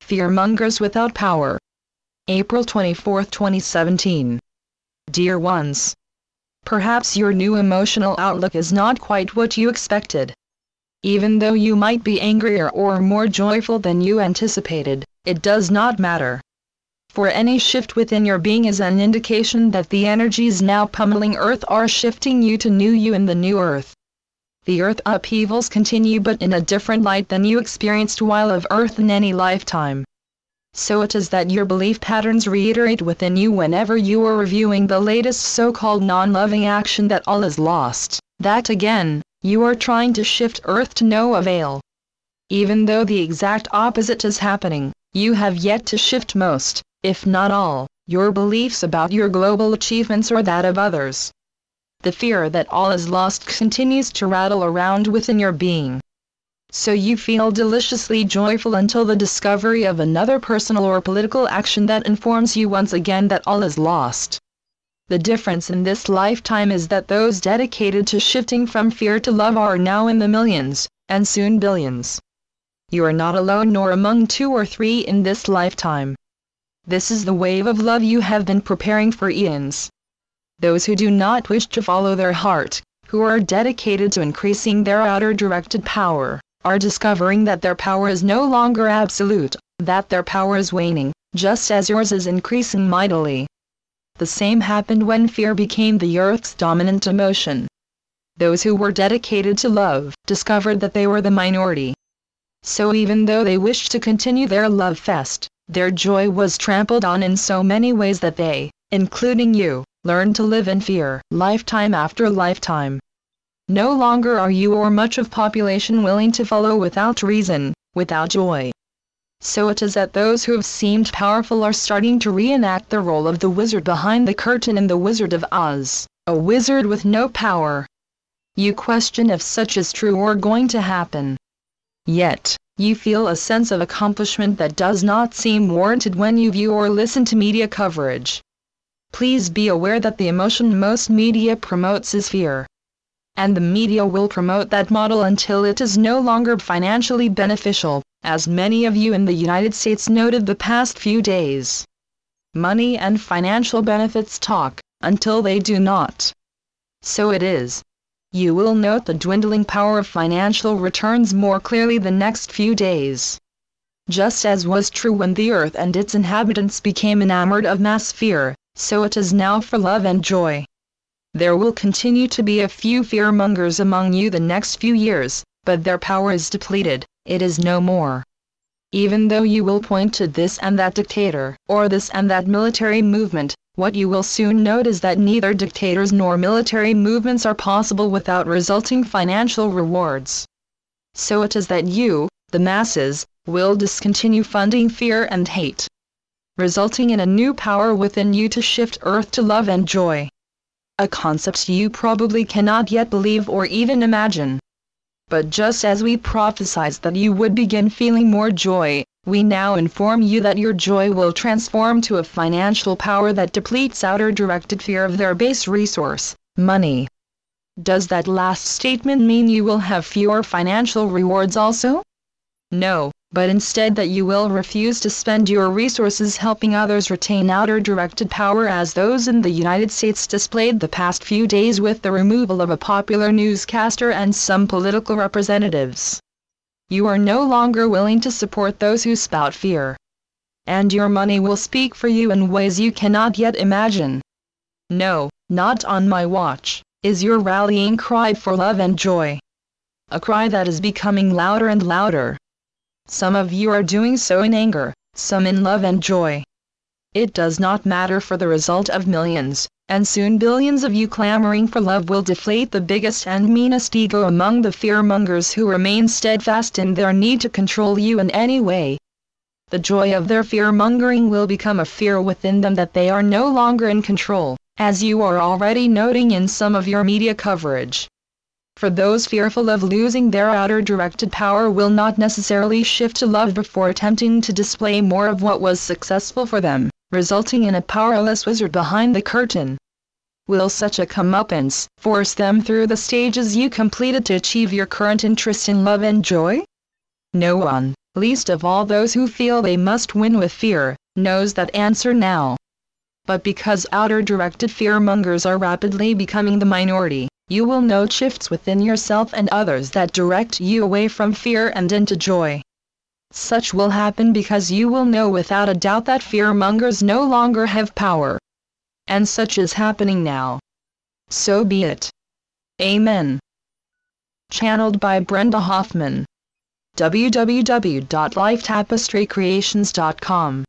Fear-Mongers without power. April 24, 2017. Dear ones, perhaps your new emotional outlook is not quite what you expected. Even though you might be angrier or more joyful than you anticipated, it does not matter. For any shift within your being is an indication that the energies now pummeling Earth are shifting you to new you in the new Earth. The Earth upheavals continue, but in a different light than you experienced while of Earth in any lifetime. So it is that your belief patterns reiterate within you whenever you are reviewing the latest so-called non-loving action that all is lost, that again, you are trying to shift Earth to no avail. Even though the exact opposite is happening, you have yet to shift most, if not all, your beliefs about your global achievements or that of others. The fear that all is lost continues to rattle around within your being. So you feel deliciously joyful until the discovery of another personal or political action that informs you once again that all is lost. The difference in this lifetime is that those dedicated to shifting from fear to love are now in the millions, and soon billions. You are not alone nor among 2 or 3 in this lifetime. This is the wave of love you have been preparing for eons. Those who do not wish to follow their heart, who are dedicated to increasing their outer directed power, are discovering that their power is no longer absolute, that their power is waning, just as yours is increasing mightily. The same happened when fear became the Earth's dominant emotion. Those who were dedicated to love discovered that they were the minority. So even though they wished to continue their love fest, their joy was trampled on in so many ways that they, including you, learned to live in fear, lifetime after lifetime. No longer are you or much of population willing to follow without reason, without joy. So it is that those who have seemed powerful are starting to reenact the role of the wizard behind the curtain in The Wizard of Oz, a wizard with no power. You question if such is true or going to happen. Yet, you feel a sense of accomplishment that does not seem warranted when you view or listen to media coverage. Please be aware that the emotion most media promotes is fear. And the media will promote that model until it is no longer financially beneficial, as many of you in the United States noted the past few days. Money and financial benefits talk, until they do not. So it is. You will note the dwindling power of financial returns more clearly the next few days. Just as was true when the Earth and its inhabitants became enamored of mass fear, so it is now for love and joy. There will continue to be a few fear-mongers among you the next few years, but their power is depleted, it is no more. Even though you will point to this and that dictator, or this and that military movement, what you will soon note is that neither dictators nor military movements are possible without resulting financial rewards. So it is that you, the masses, will discontinue funding fear and hate, resulting in a new power within you to shift Earth to love and joy. A concept you probably cannot yet believe or even imagine. But just as we prophesied that you would begin feeling more joy, we now inform you that your joy will transform to a financial power that depletes outer directed fear of their base resource, money. Does that last statement mean you will have fewer financial rewards also? No, but instead that you will refuse to spend your resources helping others retain outer directed power as those in the United States displayed the past few days with the removal of a popular newscaster and some political representatives. You are no longer willing to support those who spout fear. And your money will speak for you in ways you cannot yet imagine. No, not on my watch, is your rallying cry for love and joy. A cry that is becoming louder and louder. Some of you are doing so in anger, some in love and joy. It does not matter for the result of millions, and soon billions of you clamoring for love will deflate the biggest and meanest ego among the fear-mongers who remain steadfast in their need to control you in any way. The joy of their fear-mongering will become a fear within them that they are no longer in control, as you are already noting in some of your media coverage. For those fearful of losing their outer directed power will not necessarily shift to love before attempting to display more of what was successful for them, resulting in a powerless wizard behind the curtain. Will such a comeuppance force them through the stages you completed to achieve your current interest in love and joy? No one, least of all those who feel they must win with fear, knows that answer now. But because outer-directed fear-mongers are rapidly becoming the minority, you will note shifts within yourself and others that direct you away from fear and into joy. Such will happen because you will know without a doubt that fear-mongers no longer have power. And such is happening now. So be it. Amen. Channeled by Brenda Hoffman. www.lifetapestrycreations.com